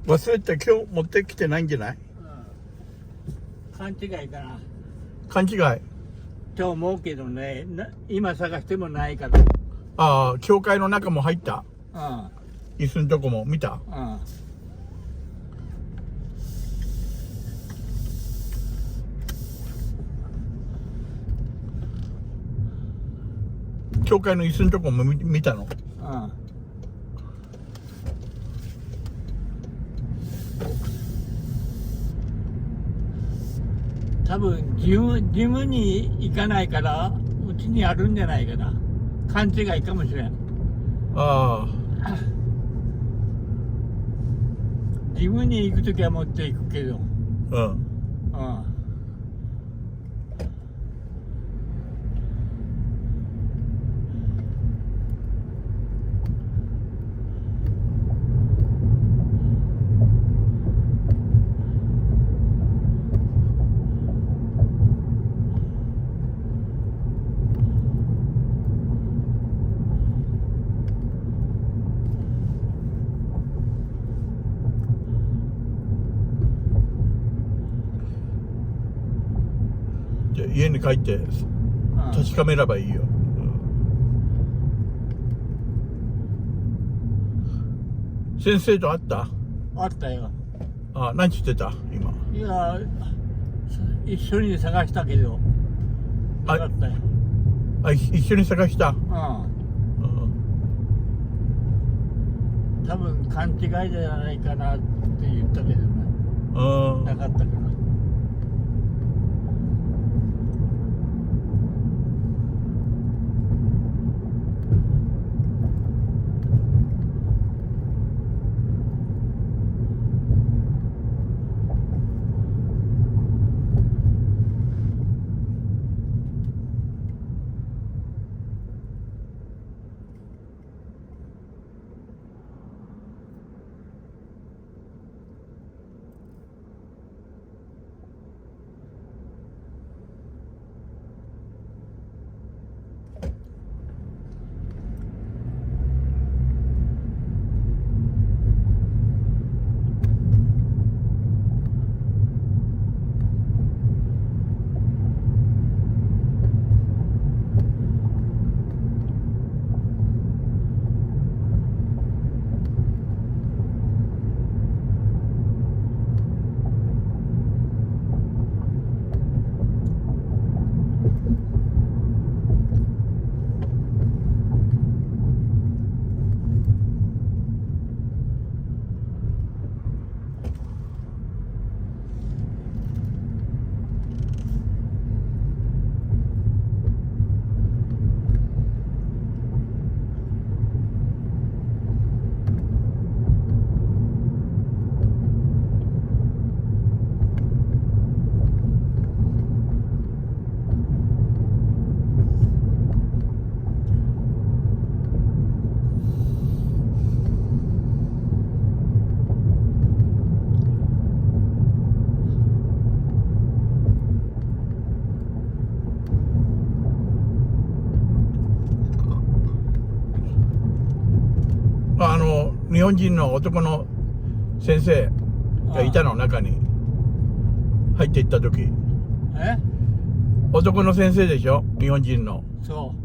忘れて今日持ってきてないんじゃない？勘違いかな勘違い。と思うけどね、今探してもないから。ああ、教会の中も入った。うん。椅子のとこも見た。うん。教会の椅子のとこも見たの。うん。多分ジムに行かないからうちにあるんじゃないかな。勘違いかもしれん。ああ。ジムに行くときは持っていくけど。うん。うん。じゃあ家に帰って確かめればいいよ。先生と会った？あったよ。ああ、何してた今？いや、一緒に探したけどなかったよ。あ、一緒に探した。うん。多分勘違いじゃないかなって言ったけどね。なかったから。日本人の男の先生がいたの、中に入っていった時。男の先生でしょ、日本人の。そう。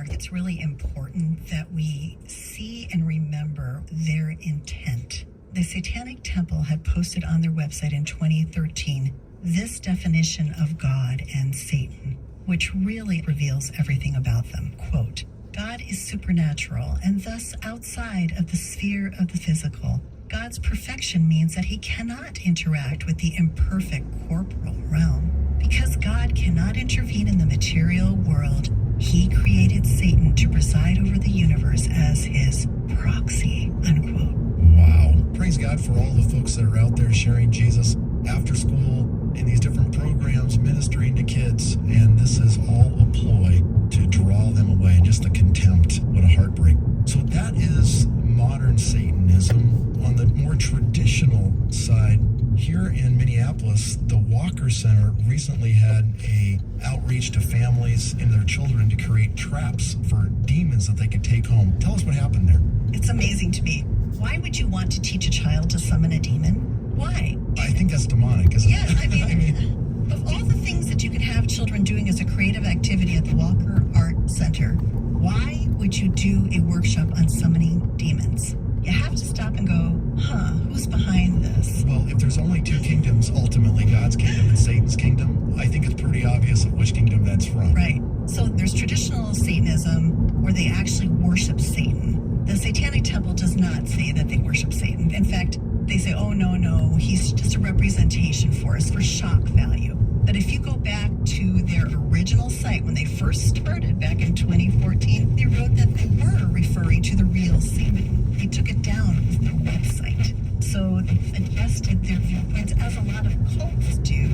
It's really important that we see and remember their intent. The Satanic Temple had posted on their website in 2013 this definition of God and Satan, which really reveals everything about them. Quote, God is supernatural and thus outside of the sphere of the physical. God's perfection means that he cannot interact with the imperfect corporal realm. Because God cannot intervene in the material world, he created Satan to preside over the universe as his proxy, unquote. Wow. Praise God for all the folks that are out there sharing Jesus after school in these different programs, ministering to kids. And this is all a ploy to draw them away. Just the contempt. What a heartbreak. So that is modern Satanism. On the more traditional side, here in Minneapolis, the Walker Center recently had a outreach to families and their children to create traps for demons that they could take home. Tell us what happened there. It's amazing to me. Why would you want to teach a child to summon a demon? Why? I think that's demonic, isn't Yeah, it? I mean, of all the things that you could have children doing as a creative activity at the Walker Art Center, why would you do a workshop on summoning demons? You have to stop and go, who's behind this? Well, if there's only two kingdoms, ultimately, God's kingdom and Satan's kingdom, I think it's pretty obvious of which kingdom that's from. Right. So there's traditional Satanism where they actually worship Satan. The Satanic Temple does not say that they worship Satan. In fact, they say, oh, no, he's just a representation for us, for shock value. But if you go back to their original site when they first started back in 2014, they wrote that they were referring to the real Satan. They took it down off their website. So they've adjusted their viewpoints, as a lot of cults do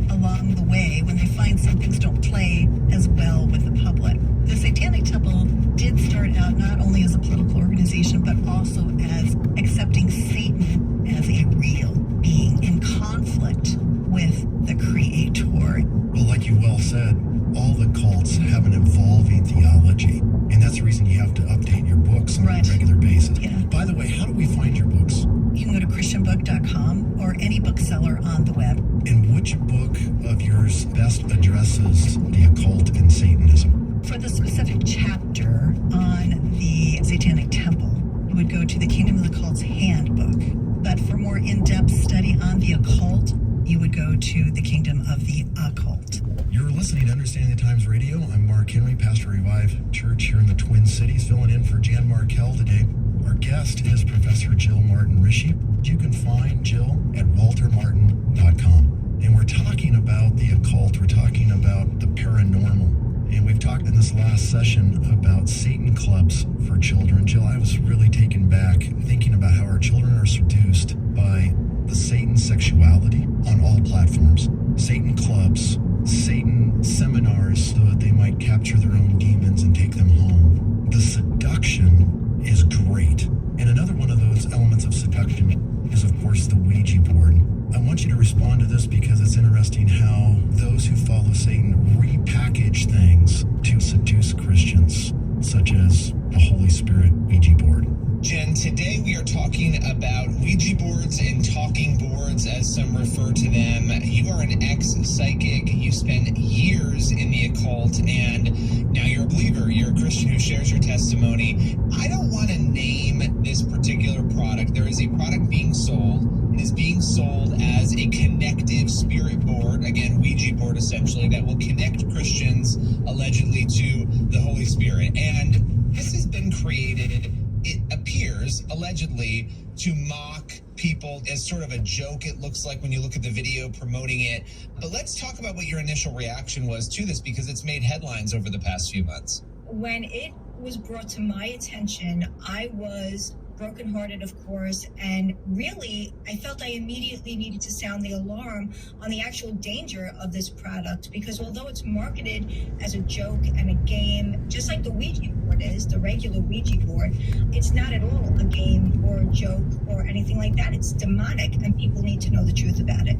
along the way when they find some things don't play as well with the public. The Satanic Temple did start out not only as a political organization, but also as accepting Satan as a real being in conflict with the Creator. Well, like you well said, all the cults have an evolving theology, and that's the reason you have to update your books on Right. a regular basis. Yeah. By the way, how do we find your books? You can go to christianbook.com or any bookseller on the web. And which book of yours best addresses the occult and Satanism? For the specific chapter on the Satanic Temple, you would go to the Kingdom of the Cult's Handbook. But for more in-depth study on the occult, you would go to the Kingdom of the Occult. You're listening to Understanding the Times Radio. I'm Mark Henry, pastor of Revive Church here in the Twin Cities, filling in for Jan Markell today. Our guest is Professor Jill Martin Rishi. You can find Jill at waltermartin.com. And we're talking about the occult. We're talking about the paranormal. And we've talked in this last session about Satan clubs for children. Jill, I was really taken back thinking about how our children are seduced by the Satan sexuality on all platforms. Satan clubs, Satan seminars so that they might capture their own demons and take them home. The seduction is great. And another one of those elements of seduction is, of course, the Ouija board. I want you to respond to this because it's interesting how those who follow Satan repackage things to seduce Christians, such as the Holy Spirit Ouija board. Jen, today we are talking about Ouija boards and talking boards, as some refer to them. You are an ex-psychic. You spent years in the occult, and now you're a believer. You're a Christian who shares your testimony. I don't want to name this particular product. There is a product being sold. It is being sold as a connective spirit board, again, Ouija board essentially, that will connect Christians allegedly to the Holy Spirit. And this has been created, it appears, allegedly, to mock people as sort of a joke, it looks like, when you look at the video promoting it. But let's talk about what your initial reaction was to this, because it's made headlines over the past few months. When it was brought to my attention, I was brokenhearted, of course, and really I felt I immediately needed to sound the alarm on the actual danger of this product, because although it's marketed as a joke and a game, just like the Ouija board is, the regular Ouija board, it's not at all a game or a joke or anything like that. It's demonic, and people need to know the truth about it.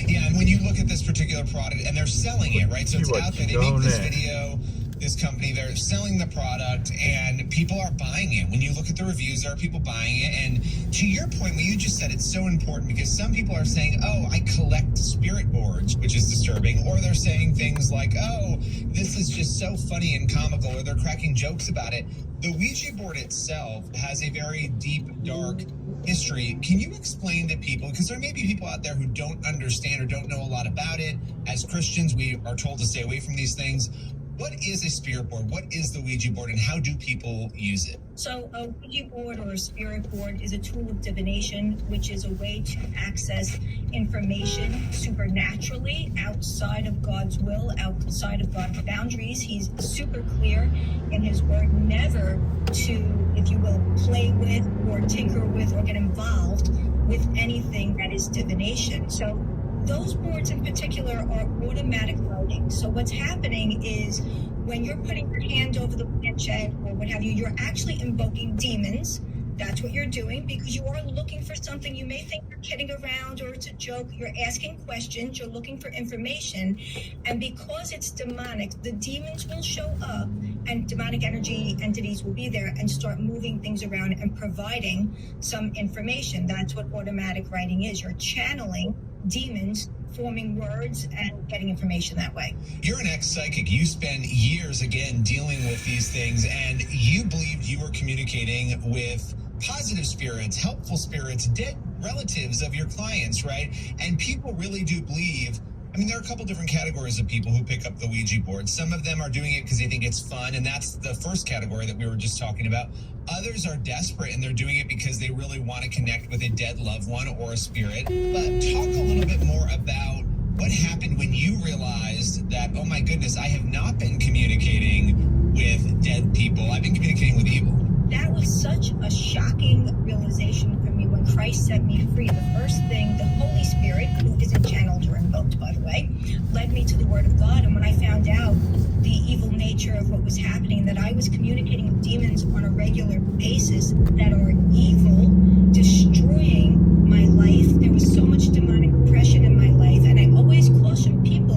Yeah, and when you look at this particular product, and they're selling it, right? So it's out there, they make this video, this company, they're selling the product, and people are buying it. When you look at the reviews, there are people buying it. And to your point, what you just said, it's so important, because some people are saying, oh, I collect spirit boards, which is disturbing, or they're saying things like, oh, this is just so funny and comical, or they're cracking jokes about it. The Ouija board itself has a very deep, dark history. Can you explain to people, because there may be people out there who don't understand or don't know a lot about it. As Christians, we are told to stay away from these things. What is a spirit board? What is the Ouija board, and how do people use it? So a Ouija board or a spirit board is a tool of divination, which is a way to access information supernaturally outside of God's will, outside of God's boundaries. He's super clear in his word never to, if you will, play with or tinker with or get involved with anything that is divination. So those boards in particular are automatic writing. So what's happening is when you're putting your hand over the planchette or what have you, you're actually invoking demons. That's what you're doing because you are looking for something. You may think you're kidding around or it's a joke. You're asking questions. You're looking for information. And because it's demonic, the demons will show up and demonic energy entities will be there and start moving things around and providing some information. That's what automatic writing is. You're channeling demons, forming words and getting information that way. You're an ex-psychic. You spend years, again, dealing with these things, and you believed you were communicating with positive spirits, helpful spirits, dead relatives of your clients, right? And people really do believe, I mean, there are a couple different categories of people who pick up the Ouija board. Some of them are doing it because they think it's fun, and that's the first category that we were just talking about. Others are desperate, and they're doing it because they really want to connect with a dead loved one or a spirit. But talk a little bit more about what happened when you realized that, oh my goodness, I have not been communicating with dead people. I've been communicating with evil. That was such a shocking realization for me when Christ set me free. The first thing, the Holy Spirit, who isn't channeled or invoked, by the way, led me to the Word of God. And when I found out the evil nature of what was happening, that I was communicating with demons on a regular basis that are evil, destroying my life. There was so much demonic oppression in my life. And I always caution people,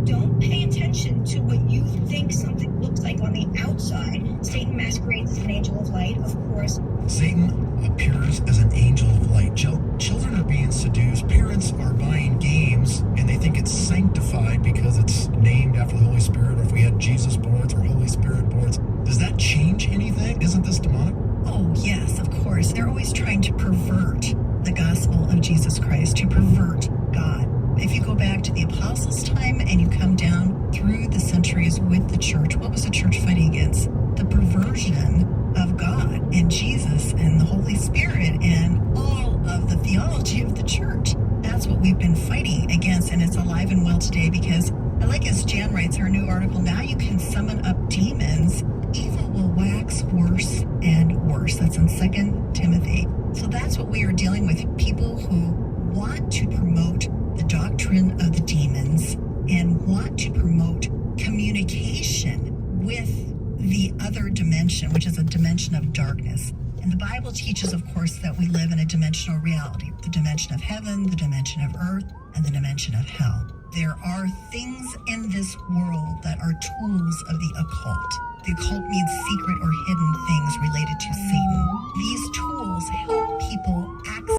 don't pay attention to what you think something looks like on the outside. Satan masquerades as an angel of light, of course. Satan appears as an angel of light. Children are being seduced. Parents are buying games, and they think it's sanctified because it's named after the Holy Spirit, or if we had Jesus boards or Holy Spirit boards. Does that change anything? Isn't this demonic? Oh, yes, of course. They're always trying to pervert the gospel of Jesus Christ, to pervert God. If you go back to the apostles' time and you come down through the centuries with the church, what was the church fighting against? The perversion of God and Jesus and the Holy Spirit and all of the theology of the church. That's what we've been fighting against, and it's alive and well today because, like as Jan writes her new article, now you can summon up demons. Evil will wax worse and worse. That's in 2 Timothy. So that's what we are dealing with, people who want to promote the doctrine of the demons and want to promote communication with the other dimension, which is a dimension of darkness. And the Bible teaches, of course, that we live in a dimensional reality, the dimension of heaven, the dimension of earth, and the dimension of hell. There are things in this world that are tools of the occult. The occult means secret or hidden things related to Satan. These tools help people access